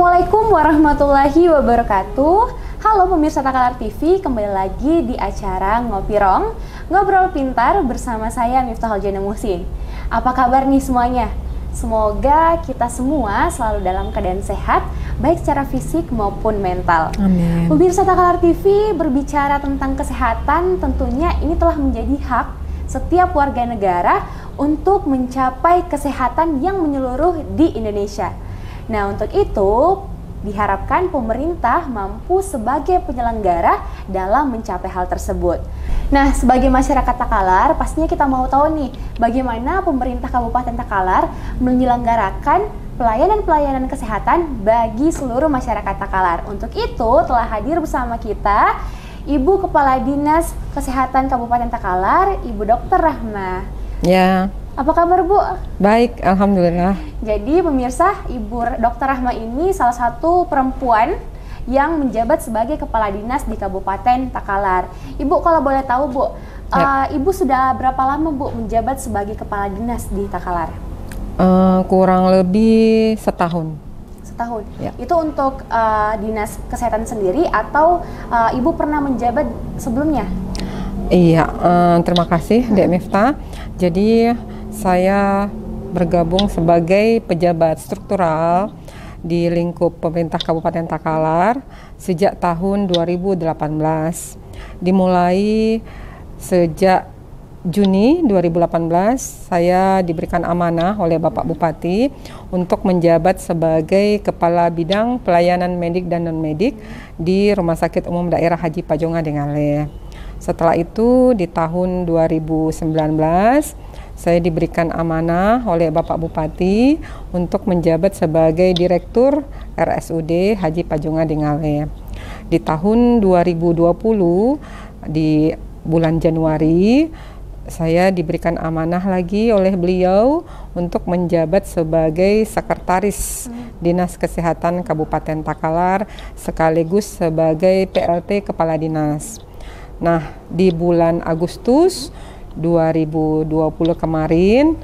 Assalamualaikum warahmatullahi wabarakatuh. Halo pemirsa Takalar TV, kembali lagi di acara Ngopirong, Ngobrol Pintar bersama saya Miftahul Jana Muhsin. Apa kabar nih semuanya? Semoga kita semua selalu dalam keadaan sehat, baik secara fisik maupun mental. Amin. Pemirsa Takalar TV, berbicara tentang kesehatan, tentunya ini telah menjadi hak setiap warga negara untuk mencapai kesehatan yang menyeluruh di Indonesia. Nah, untuk itu diharapkan pemerintah mampu sebagai penyelenggara dalam mencapai hal tersebut. Nah, sebagai masyarakat Takalar, pastinya kita mau tahu nih, bagaimana pemerintah Kabupaten Takalar menyelenggarakan pelayanan-pelayanan kesehatan bagi seluruh masyarakat Takalar. Untuk itu, telah hadir bersama kita Ibu Kepala Dinas Kesehatan Kabupaten Takalar, Ibu Dr. Rahma. Ya. Apa kabar, Bu? Baik, alhamdulillah. Jadi pemirsa, Ibu Dr. Rahma ini salah satu perempuan yang menjabat sebagai Kepala Dinas di Kabupaten Takalar. Ibu, kalau boleh tahu, Bu, Ibu sudah berapa lama, Bu, menjabat sebagai Kepala Dinas di Takalar? Kurang lebih setahun. Setahun? Ya. Itu untuk Dinas Kesehatan sendiri atau Ibu pernah menjabat sebelumnya? Iya, terima kasih Dek Miftah. Jadi saya bergabung sebagai pejabat struktural di lingkup pemerintah Kabupaten Takalar sejak tahun 2018. Dimulai sejak Juni 2018, saya diberikan amanah oleh Bapak Bupati untuk menjabat sebagai Kepala Bidang Pelayanan Medik dan Non-Medik di Rumah Sakit Umum Daerah Haji Pajonga Dengale. Setelah itu di tahun 2019, saya diberikan amanah oleh Bapak Bupati untuk menjabat sebagai Direktur RSUD Haji Pajonga Dengale. Di tahun 2020, di bulan Januari, saya diberikan amanah lagi oleh beliau untuk menjabat sebagai Sekretaris Dinas Kesehatan Kabupaten Takalar sekaligus sebagai PLT Kepala Dinas. Nah, di bulan Agustus 2020 kemarin,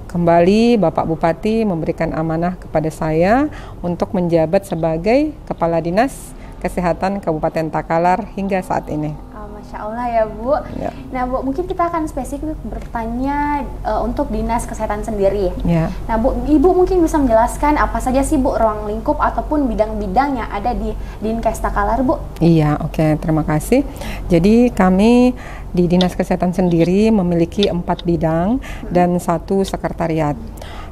kembali Bapak Bupati memberikan amanah kepada saya untuk menjabat sebagai Kepala Dinas Kesehatan Kabupaten Takalar hingga saat ini. Masya Allah ya, Bu. Ya. Nah, Bu, mungkin kita akan spesifik bertanya untuk Dinas Kesehatan sendiri. Ya. Nah, Bu, Ibu mungkin bisa menjelaskan apa saja sih, Bu, ruang lingkup ataupun bidang-bidang yang ada di Dinkes Takalar, Bu? Iya, oke, terima kasih. Jadi kami di Dinas Kesehatan sendiri memiliki 4 bidang dan 1 sekretariat.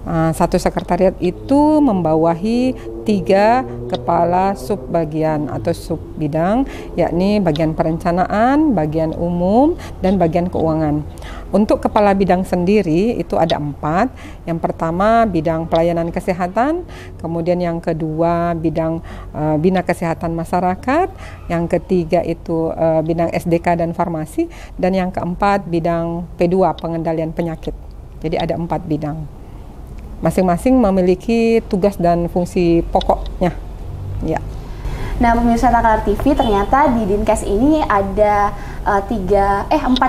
1 sekretariat itu membawahi 3 kepala subbagian atau sub bidang, yakni bagian perencanaan, bagian umum, dan bagian keuangan. Untuk kepala bidang sendiri itu ada 4. Yang pertama bidang pelayanan kesehatan, kemudian yang kedua bidang bina kesehatan masyarakat, yang ketiga itu bidang SDK dan farmasi, dan yang keempat bidang P2 pengendalian penyakit. Jadi ada 4 bidang. Masing-masing memiliki tugas dan fungsi pokoknya. Ya. Nah, pemirsa Takalar TV, ternyata di Dinkes ini ada 4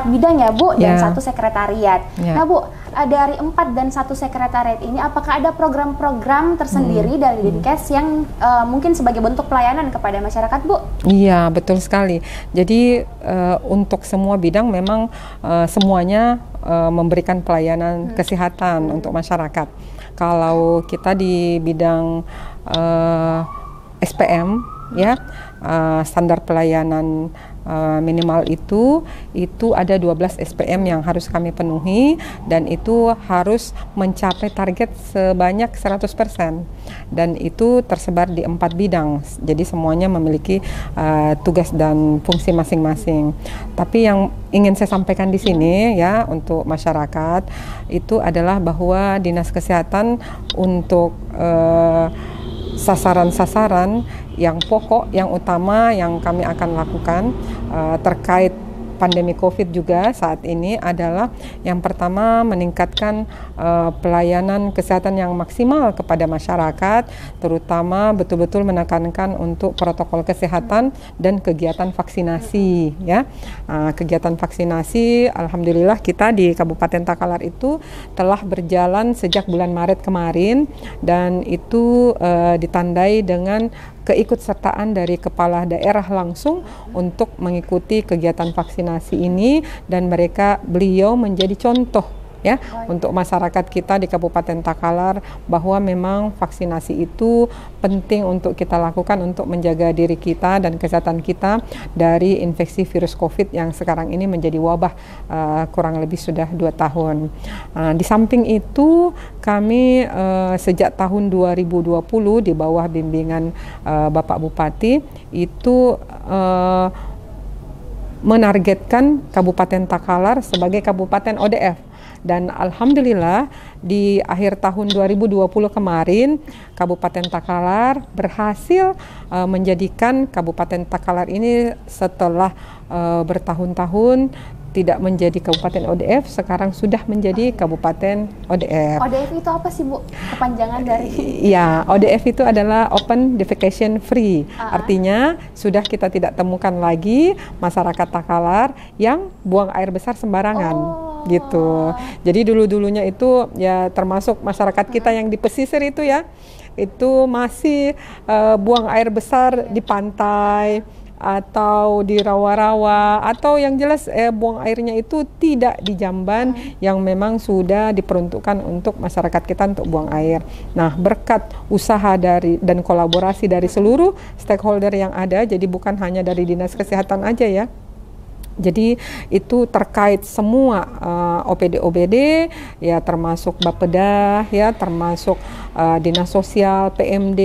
bidang ya, Bu, dan 1 sekretariat. Nah, Bu, dari 4 dan 1 sekretariat ini, apakah ada program-program tersendiri dari Dinkes yang mungkin sebagai bentuk pelayanan kepada masyarakat, Bu? Iya, betul sekali. Jadi untuk semua bidang memang semuanya memberikan pelayanan kesehatan untuk masyarakat. Kalau kita di bidang SPM, ya, standar pelayanan minimal itu ada 12 SPM yang harus kami penuhi, dan itu harus mencapai target sebanyak 100%, dan itu tersebar di 4 bidang. Jadi semuanya memiliki tugas dan fungsi masing-masing. Tapi yang ingin saya sampaikan di sini ya untuk masyarakat itu adalah bahwa Dinas Kesehatan untuk sasaran-sasaran yang pokok, yang utama yang kami akan lakukan terkait pandemi COVID juga saat ini adalah yang pertama meningkatkan pelayanan kesehatan yang maksimal kepada masyarakat, terutama betul-betul menekankan untuk protokol kesehatan dan kegiatan vaksinasi ya. Kegiatan vaksinasi alhamdulillah kita di Kabupaten Takalar itu telah berjalan sejak bulan Maret kemarin, dan itu ditandai dengan keikutsertaan dari kepala daerah langsung untuk mengikuti kegiatan vaksinasi ini, dan beliau menjadi contoh ya untuk masyarakat kita di Kabupaten Takalar bahwa memang vaksinasi itu penting untuk kita lakukan untuk menjaga diri kita dan kesehatan kita dari infeksi virus COVID yang sekarang ini menjadi wabah kurang lebih sudah 2 tahun. Di samping itu kami sejak tahun 2020 di bawah bimbingan Bapak Bupati itu menargetkan Kabupaten Takalar sebagai Kabupaten ODF. Dan alhamdulillah di akhir tahun 2020 kemarin Kabupaten Takalar berhasil menjadikan Kabupaten Takalar ini setelah bertahun-tahun tidak menjadi Kabupaten ODF, sekarang sudah menjadi Kabupaten ODF. ODF itu apa sih Bu? Kepanjangan dari? Ya, ODF itu adalah Open Defecation Free. Artinya sudah kita tidak temukan lagi masyarakat Takalar yang buang air besar sembarangan. Gitu. Jadi dulu-dulunya itu ya termasuk masyarakat kita yang di pesisir itu ya, itu masih buang air besar di pantai atau di rawa-rawa, atau yang jelas buang airnya itu tidak di jamban yang memang sudah diperuntukkan untuk masyarakat kita untuk buang air. Nah, berkat usaha dan kolaborasi dari seluruh stakeholder yang ada, jadi bukan hanya dari Dinas Kesehatan aja ya. Jadi itu terkait semua OPD-OPD ya, termasuk Bapeda ya, termasuk Dinas Sosial, PMD,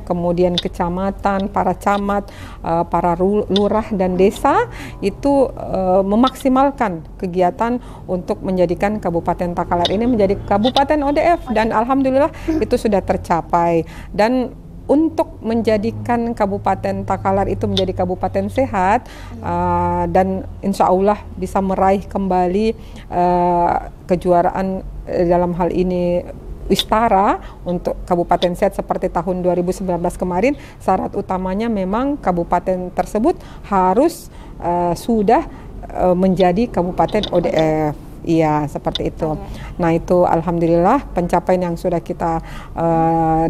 kemudian kecamatan, para camat, para lurah dan desa itu memaksimalkan kegiatan untuk menjadikan Kabupaten Takalar ini menjadi Kabupaten ODF, dan alhamdulillah itu sudah tercapai. Dan untuk menjadikan Kabupaten Takalar itu menjadi kabupaten sehat dan insya Allah bisa meraih kembali kejuaraan dalam hal ini Wistara untuk kabupaten sehat seperti tahun 2019 kemarin, syarat utamanya memang kabupaten tersebut harus sudah menjadi Kabupaten ODF. Iya, seperti itu. Nah, itu alhamdulillah pencapaian yang sudah kita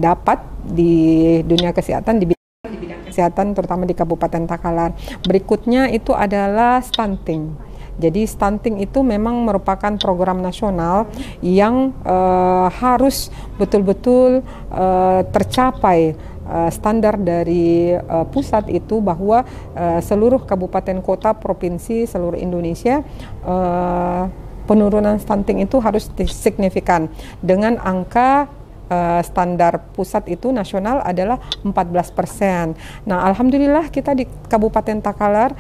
dapat di dunia kesehatan, di bidang kesehatan terutama di Kabupaten Takalar. Berikutnya itu adalah stunting. Jadi stunting itu memang merupakan program nasional yang harus betul-betul tercapai. Standar dari pusat itu bahwa seluruh kabupaten kota provinsi seluruh Indonesia penurunan stunting itu harus signifikan, dengan angka standar pusat itu nasional adalah 14%. Nah, alhamdulillah kita di Kabupaten Takalar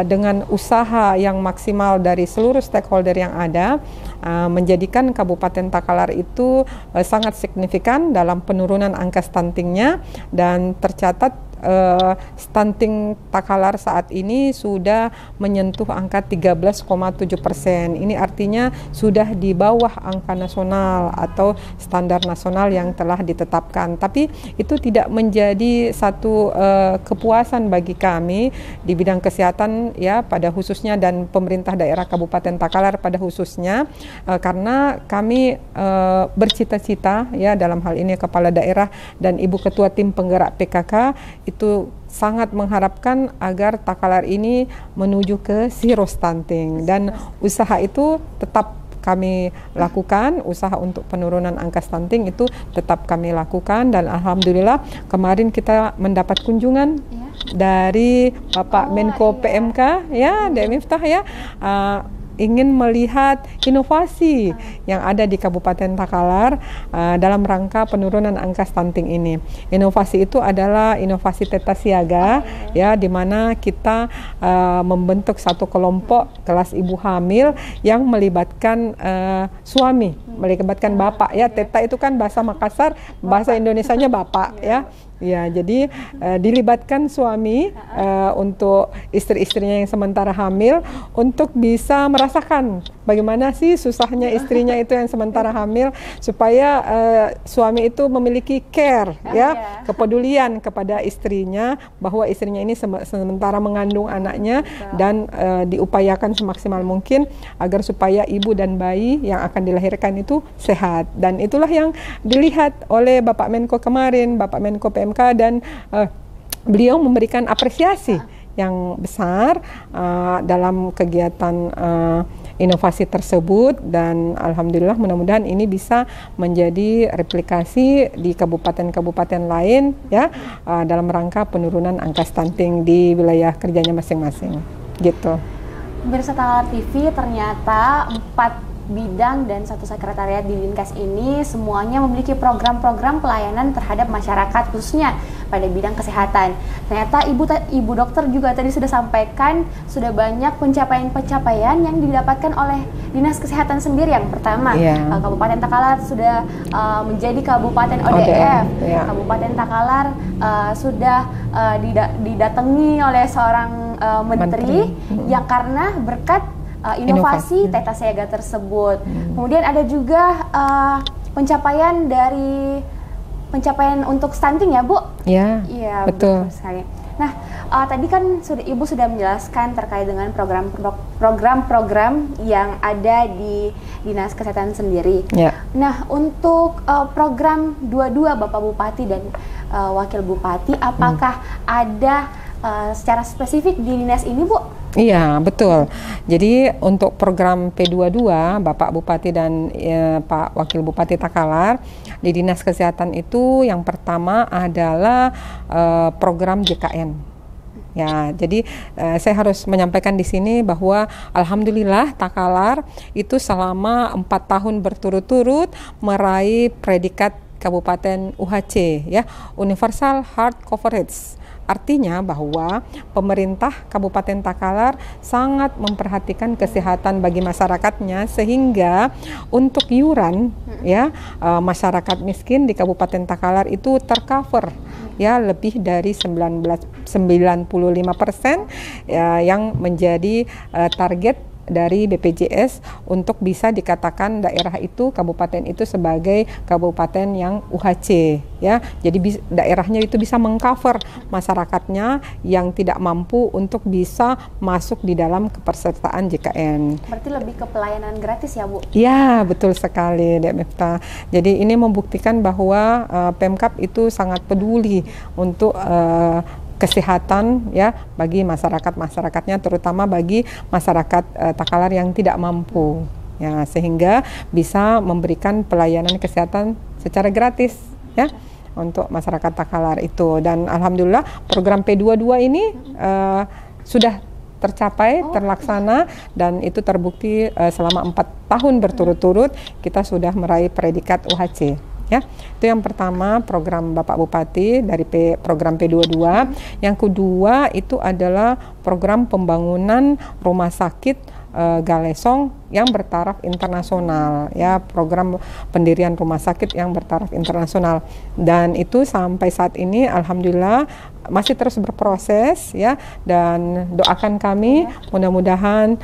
dengan usaha yang maksimal dari seluruh stakeholder yang ada menjadikan Kabupaten Takalar itu sangat signifikan dalam penurunan angka stuntingnya, dan tercatat stunting Takalar saat ini sudah menyentuh angka 13,7%. Ini artinya sudah di bawah angka nasional atau standar nasional yang telah ditetapkan. Tapi itu tidak menjadi satu kepuasan bagi kami di bidang kesehatan ya pada khususnya, dan pemerintah daerah Kabupaten Takalar pada khususnya, karena kami bercita-cita ya, dalam hal ini kepala daerah dan Ibu Ketua Tim Penggerak PKK itu sangat mengharapkan agar Takalar ini menuju ke zero stunting, dan usaha itu tetap kami lakukan, usaha untuk penurunan angka stunting itu tetap kami lakukan, dan alhamdulillah kemarin kita mendapat kunjungan dari Bapak Menko PMK ya, Dek Miftah ya, ingin melihat inovasi yang ada di Kabupaten Takalar dalam rangka penurunan angka stunting ini. Inovasi itu adalah inovasi Teta Siaga ya, di mana kita membentuk satu kelompok kelas ibu hamil yang melibatkan suami, melibatkan bapak ya. Teta itu kan bahasa Makassar, bahasa Indonesianya bapak ya. Ya, jadi dilibatkan suami untuk istri-istrinya yang sementara hamil untuk bisa merasakan bagaimana sih susahnya istrinya itu yang sementara hamil, supaya suami itu memiliki care, ya, kepedulian kepada istrinya, bahwa istrinya ini sementara mengandung anaknya, dan diupayakan semaksimal mungkin agar supaya ibu dan bayi yang akan dilahirkan itu sehat. Dan itulah yang dilihat oleh Bapak Menko kemarin, Bapak Menko PMK, dan beliau memberikan apresiasi yang besar dalam kegiatan inovasi tersebut, dan alhamdulillah mudah-mudahan ini bisa menjadi replikasi di kabupaten-kabupaten lain, ya, dalam rangka penurunan angka stunting di wilayah kerjanya masing-masing, gitu. Pemirsa Takalar TV, ternyata 4 bidang dan 1 sekretariat di Dinkes ini semuanya memiliki program-program pelayanan terhadap masyarakat, khususnya pada bidang kesehatan. Ternyata Ibu Dokter juga tadi sudah sampaikan sudah banyak pencapaian-pencapaian yang didapatkan oleh Dinas Kesehatan sendiri. Yang pertama, Kabupaten Takalar sudah menjadi Kabupaten ODF. Kabupaten Takalar sudah didatangi oleh seorang menteri yang karena berkat inovasi Teta Siaga tersebut. Kemudian ada juga pencapaian untuk stunting, ya, Bu? Iya, betul sekali. Nah, tadi kan Ibu sudah menjelaskan terkait dengan program-program yang ada di Dinas Kesehatan sendiri. Nah, untuk program 22 Bapak Bupati dan Wakil Bupati, apakah ada secara spesifik di dinas ini, Bu? Iya, betul. Jadi untuk program P22 Bapak Bupati dan Pak Wakil Bupati Takalar di Dinas Kesehatan itu, yang pertama adalah program JKN. Ya, jadi saya harus menyampaikan di sini bahwa alhamdulillah Takalar itu selama 4 tahun berturut-turut meraih predikat Kabupaten UHC, ya, Universal Health Coverage. Artinya bahwa pemerintah Kabupaten Takalar sangat memperhatikan kesehatan bagi masyarakatnya, sehingga untuk iuran, ya, masyarakat miskin di Kabupaten Takalar itu tercover, ya, lebih dari 95% ya, yang menjadi target dari BPJS untuk bisa dikatakan daerah itu, kabupaten itu sebagai kabupaten yang UHC, ya. Jadi daerahnya itu bisa mengcover masyarakatnya yang tidak mampu untuk bisa masuk di dalam kepesertaan JKN. Berarti lebih ke pelayanan gratis, ya, Bu? Ya, betul sekali, Dek Miftah. Jadi ini membuktikan bahwa Pemkab itu sangat peduli untuk kesehatan, ya, bagi masyarakatnya, terutama bagi masyarakat Takalar yang tidak mampu, ya, sehingga bisa memberikan pelayanan kesehatan secara gratis, ya, untuk masyarakat Takalar itu. Dan alhamdulillah program P22 ini sudah tercapai, terlaksana, dan itu terbukti selama 4 tahun berturut-turut kita sudah meraih predikat UHC. Ya, itu yang pertama, program Bapak Bupati dari program P22. Yang kedua itu adalah program pembangunan rumah sakit Galesong yang bertaraf internasional, ya, program pendirian rumah sakit yang bertaraf internasional, dan itu sampai saat ini alhamdulillah masih terus berproses, ya, dan doakan kami mudah-mudahan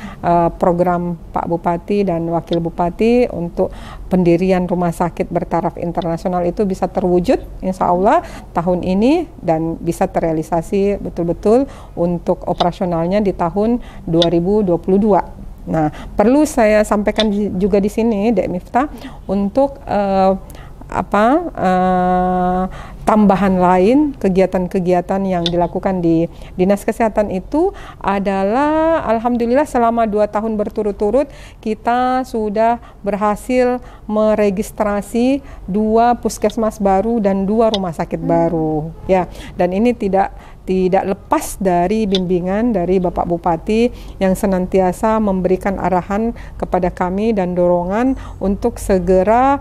program Pak Bupati dan Wakil Bupati untuk pendirian rumah sakit bertaraf internasional itu bisa terwujud insya Allah tahun ini, dan bisa terrealisasi betul-betul untuk operasionalnya di tahun 2022. Nah, perlu saya sampaikan juga di sini, Dek Miftah, untuk tambahan lain, kegiatan-kegiatan yang dilakukan di Dinas Kesehatan itu adalah alhamdulillah selama 2 tahun berturut-turut kita sudah berhasil meregistrasi 2 puskesmas baru dan 2 rumah sakit baru, ya. Dan ini tidak lepas dari bimbingan dari Bapak Bupati yang senantiasa memberikan arahan kepada kami dan dorongan untuk segera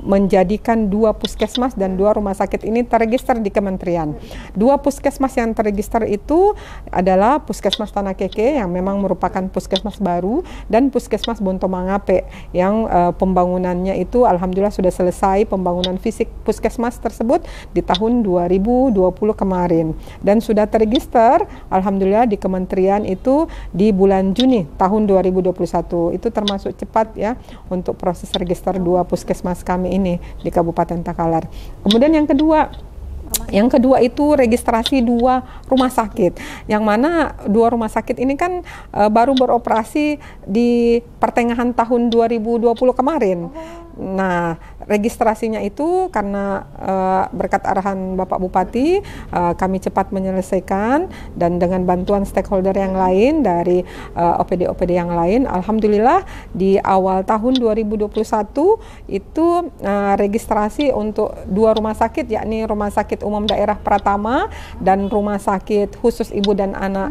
menjadikan 2 puskesmas dan 2 rumah sakit ini terregister di kementerian. 2 puskesmas yang terregister itu adalah Puskesmas Tanah Keke yang memang merupakan puskesmas baru, dan Puskesmas Bonto Mangape yang pembangunannya itu alhamdulillah sudah selesai pembangunan fisik puskesmas tersebut di tahun 2020 kemarin, dan sudah terregister alhamdulillah di kementerian itu di bulan Juni tahun 2021. Itu termasuk cepat ya untuk proses register 2 puskesmas kami ini di Kabupaten Takalar. Kemudian yang kedua itu registrasi 2 rumah sakit, yang mana 2 rumah sakit ini kan baru beroperasi di pertengahan tahun 2020 kemarin. Nah, registrasinya itu karena berkat arahan Bapak Bupati, kami cepat menyelesaikan, dan dengan bantuan stakeholder yang lain dari OPD-OPD yang lain, alhamdulillah di awal tahun 2021 itu registrasi untuk 2 rumah sakit, yakni Rumah Sakit Umum Daerah Pratama dan Rumah Sakit Khusus Ibu dan Anak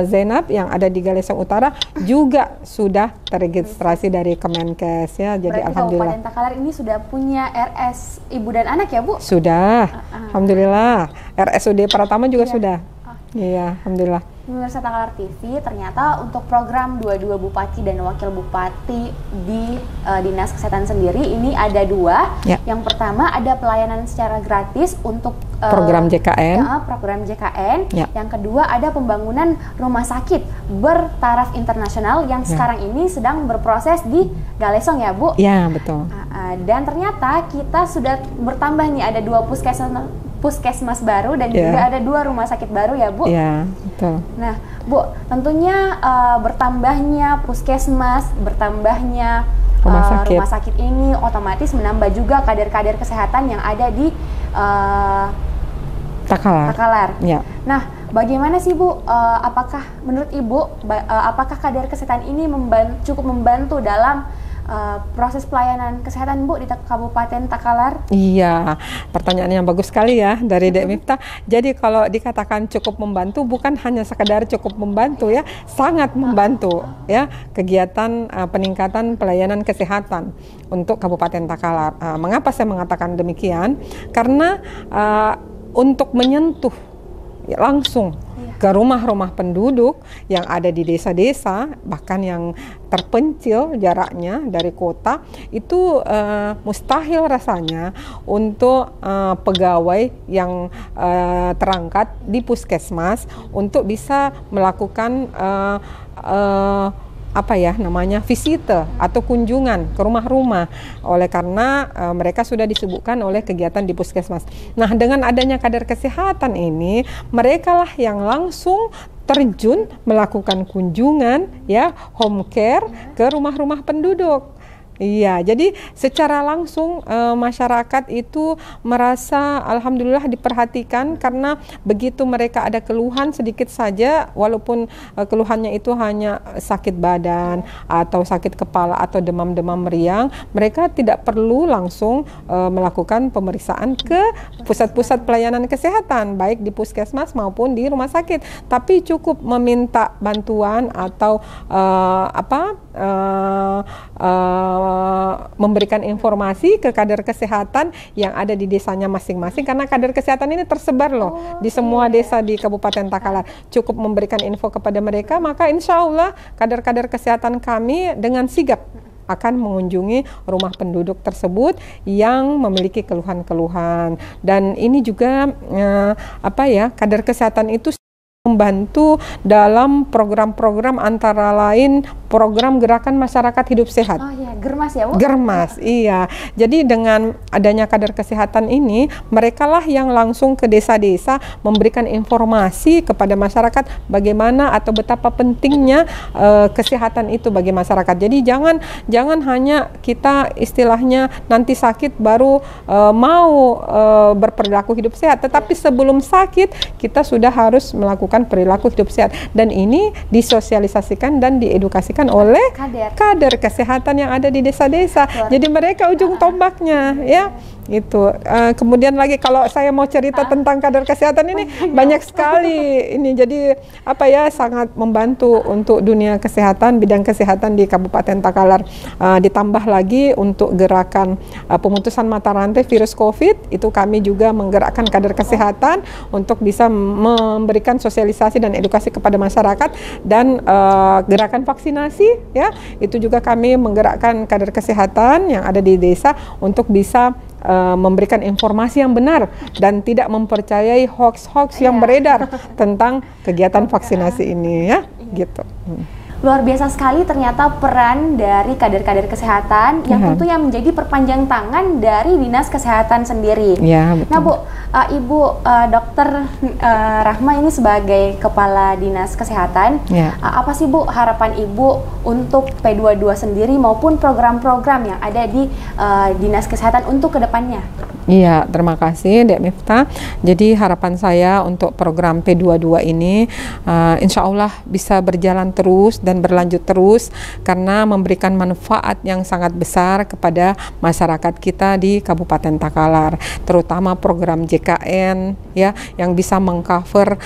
Zainab yang ada di Galesong Utara juga sudah terregistrasi dari Kemenkes ya. Jadi berarti alhamdulillah Takalar ini sudah punya RS Ibu dan Anak ya, Bu? Sudah, alhamdulillah. RSUD Pratama juga sudah. Iya, alhamdulillah. Pemirsa Takalar TV, ternyata untuk program 22 Bupati dan Wakil Bupati di Dinas Kesehatan sendiri ini ada 2. Ya. Yang pertama ada pelayanan secara gratis untuk program JKN. Program JKN. Ya. Yang kedua ada pembangunan rumah sakit bertaraf internasional yang sekarang ini sedang berproses di Galesong ya, Bu? Ya, betul. Dan ternyata kita sudah bertambah nih, ada 2 puskesmas baru dan juga ada 2 rumah sakit baru ya, Bu? Iya, betul. Nah, Bu, tentunya bertambahnya puskesmas, bertambahnya rumah sakit ini otomatis menambah juga kader-kader kesehatan yang ada di Takalar. Ya. Nah, bagaimana sih, Bu? Apakah menurut Ibu, apakah kader kesehatan ini cukup membantu dalam proses pelayanan kesehatan, Bu, di Kabupaten Takalar? Iya, pertanyaan yang bagus sekali ya dari Dek Miftah. Jadi kalau dikatakan cukup membantu, bukan hanya sekedar cukup membantu ya, sangat membantu ya kegiatan peningkatan pelayanan kesehatan untuk Kabupaten Takalar. Mengapa saya mengatakan demikian? Karena untuk menyentuh langsung ke rumah-rumah penduduk yang ada di desa-desa, bahkan yang terpencil jaraknya dari kota, itu mustahil rasanya untuk pegawai yang terangkat di puskesmas untuk bisa melakukan visite atau kunjungan ke rumah-rumah, oleh karena mereka sudah disibukkan oleh kegiatan di puskesmas. Nah, dengan adanya kader kesehatan ini, mereka lah yang langsung terjun melakukan kunjungan ya, home care ke rumah-rumah penduduk. Iya, jadi secara langsung masyarakat itu merasa alhamdulillah diperhatikan, karena begitu mereka ada keluhan sedikit saja, walaupun keluhannya itu hanya sakit badan atau sakit kepala atau demam-demam meriang, mereka tidak perlu langsung melakukan pemeriksaan ke pusat-pusat pelayanan kesehatan, baik di puskesmas maupun di rumah sakit, tapi cukup meminta bantuan atau memberikan informasi ke kader kesehatan yang ada di desanya masing-masing, karena kader kesehatan ini tersebar loh di semua desa di Kabupaten Takalar. Cukup memberikan info kepada mereka, maka insya Allah kader-kader kesehatan kami dengan sigap akan mengunjungi rumah penduduk tersebut yang memiliki keluhan-keluhan. Dan ini juga kader kesehatan itu membantu dalam program-program antara lain program Gerakan Masyarakat Hidup Sehat. Oh iya, Germas ya, Bu? Germas, iya. Jadi dengan adanya kader kesehatan ini, mereka lah yang langsung ke desa-desa memberikan informasi kepada masyarakat bagaimana atau betapa pentingnya kesehatan itu bagi masyarakat. Jadi jangan hanya kita istilahnya nanti sakit baru mau berperilaku hidup sehat, tetapi sebelum sakit kita sudah harus melakukan perilaku hidup sehat, dan ini disosialisasikan dan diedukasikan oleh kader kesehatan yang ada di desa-desa. Jadi mereka ujung tombaknya ya. Itu. Kemudian lagi kalau saya mau cerita tentang kader kesehatan ini banyak sekali. Ini jadi apa ya, sangat membantu untuk dunia kesehatan, bidang kesehatan di Kabupaten Takalar. Ditambah lagi untuk gerakan pemutusan mata rantai virus COVID, itu kami juga menggerakkan kader kesehatan untuk bisa memberikan sosialisasi dan edukasi kepada masyarakat, dan gerakan vaksinasi ya, itu juga kami menggerakkan kader kesehatan yang ada di desa untuk bisa memberikan informasi yang benar dan tidak mempercayai hoax-hoax yang beredar tentang kegiatan vaksinasi ini ya, gitu. Luar biasa sekali ternyata peran dari kader-kader kesehatan yang tentunya menjadi perpanjang tangan dari Dinas Kesehatan sendiri. Ya, betul. Nah Bu, Ibu Dokter Rahma ini sebagai Kepala Dinas Kesehatan, apa sih Bu harapan Ibu untuk P22 sendiri maupun program-program yang ada di Dinas Kesehatan untuk kedepannya? Iya, terima kasih Dek Miftah. Jadi harapan saya untuk program P22 ini insya Allah bisa berjalan terus dan berlanjut terus, karena memberikan manfaat yang sangat besar kepada masyarakat kita di Kabupaten Takalar, terutama program JKN ya, yang bisa mengcover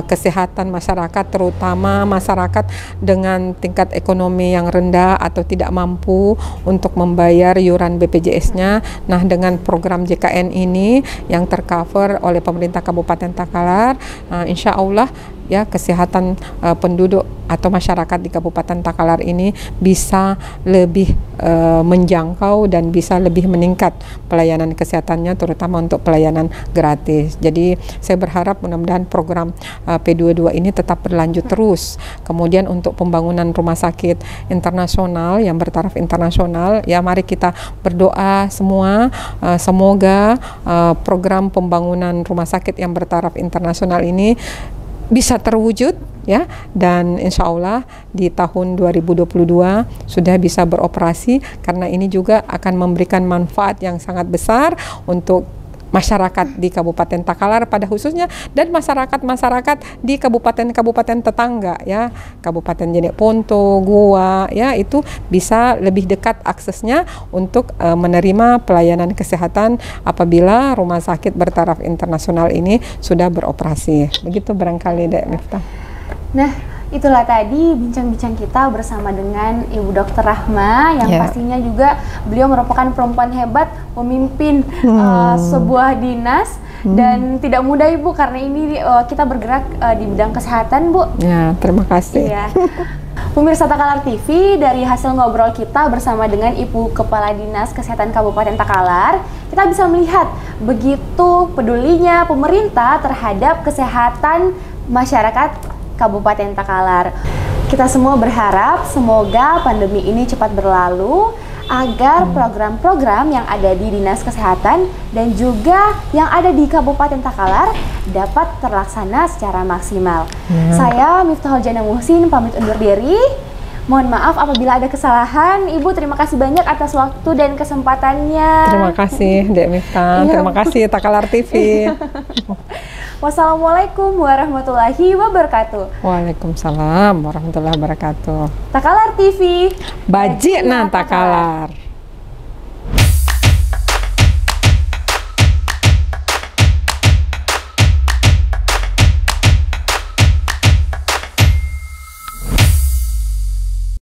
kesehatan masyarakat, terutama masyarakat dengan tingkat ekonomi yang rendah atau tidak mampu untuk membayar iuran BPJS-nya. Nah, dengan program JKN ini yang tercover oleh pemerintah Kabupaten Takalar, insya Allah ya, kesehatan penduduk atau masyarakat di Kabupaten Takalar ini bisa lebih menjangkau dan bisa lebih meningkat pelayanan kesehatannya, terutama untuk pelayanan gratis. Jadi saya berharap mudah-mudahan program P22 ini tetap berlanjut terus. Kemudian untuk pembangunan rumah sakit internasional yang bertaraf internasional, ya mari kita berdoa semua semoga program pembangunan rumah sakit yang bertaraf internasional ini bisa terwujud ya, dan insya Allah di tahun 2022 sudah bisa beroperasi, karena ini juga akan memberikan manfaat yang sangat besar untuk masyarakat di Kabupaten Takalar pada khususnya, dan masyarakat-masyarakat di kabupaten-kabupaten tetangga ya, Kabupaten Jeneponto, Goa ya, itu bisa lebih dekat aksesnya untuk menerima pelayanan kesehatan apabila rumah sakit bertaraf internasional ini sudah beroperasi. Begitu barangkali Dek Miftah. Nah, itulah tadi bincang-bincang kita bersama dengan Ibu Dokter Rahma yang pastinya juga beliau merupakan perempuan hebat memimpin sebuah dinas dan tidak mudah Ibu, karena ini kita bergerak di bidang kesehatan Bu. Ya, terima kasih. Iya. Pemirsa Takalar TV, dari hasil ngobrol kita bersama dengan Ibu Kepala Dinas Kesehatan Kabupaten Takalar, kita bisa melihat begitu pedulinya pemerintah terhadap kesehatan masyarakat Kabupaten Takalar. Kita semua berharap semoga pandemi ini cepat berlalu agar program-program yang ada di Dinas Kesehatan dan juga yang ada di Kabupaten Takalar dapat terlaksana secara maksimal. Saya Miftahul Jana Muhsin pamit undur diri. Mohon maaf apabila ada kesalahan. Ibu, terima kasih banyak atas waktu dan kesempatannya. Terima kasih Dek Miftah. Terima kasih Takalar TV. Wassalamualaikum warahmatullahi wabarakatuh. Waalaikumsalam warahmatullahi wabarakatuh. Takalar TV, Bajikna Takalar.